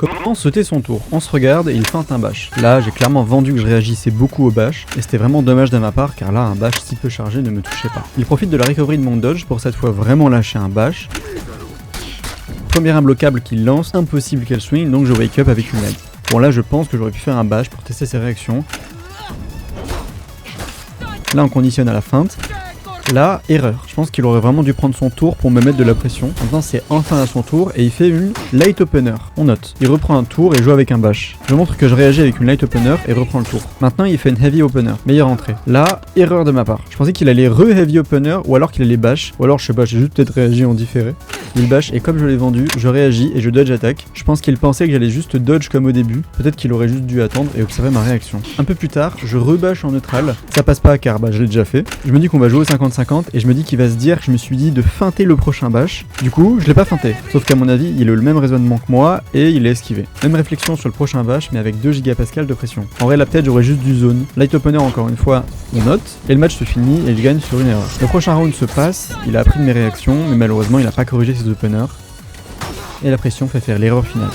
Comment sauter son tour? On se regarde et il feinte un bash. Là, j'ai clairement vendu que je réagissais beaucoup au bash, et c'était vraiment dommage de ma part car là, un bash si peu chargé ne me touchait pas. Il profite de la recovery de mon dodge pour cette fois vraiment lâcher un bash. Première imbloquable qu'il lance, impossible qu'elle swing, donc je wake up avec une aide. Bon là, je pense que j'aurais pu faire un bash pour tester ses réactions. Là, on conditionne à la feinte. Là, erreur. Je pense qu'il aurait vraiment dû prendre son tour pour me mettre de la pression. Maintenant, c'est enfin à son tour et il fait une light opener. On note. Il reprend un tour et joue avec un bash. Je montre que je réagis avec une light opener et reprend le tour. Maintenant, il fait une heavy opener. Meilleure entrée. Là, erreur de ma part. Je pensais qu'il allait re-heavy opener ou alors qu'il allait bash. Ou alors, je sais pas, j'ai juste peut-être réagi en différé. Il bash et comme je l'ai vendu, je réagis et je dodge attaque. Je pense qu'il pensait que j'allais juste dodge comme au début. Peut-être qu'il aurait juste dû attendre et observer ma réaction. Un peu plus tard, je rebash en neutral. Ça passe pas car je l'ai déjà fait. Je me dis qu'on va jouer au 50-50 et je me dis qu'il va se dire que je me suis dit de feinter le prochain bash. Du coup, je l'ai pas feinté. Sauf qu'à mon avis, il a le même raisonnement que moi et il est esquivé. Même réflexion sur le prochain bash mais avec 2 gigapascales de pression. En vrai, là peut-être j'aurais juste du zone. Light opener encore une fois, on note. Et le match se finit et je gagne sur une erreur. Le prochain round se passe, il a appris de mes réactions mais malheureusement il a pas corrigé ses openers. Et la pression fait faire l'erreur finale.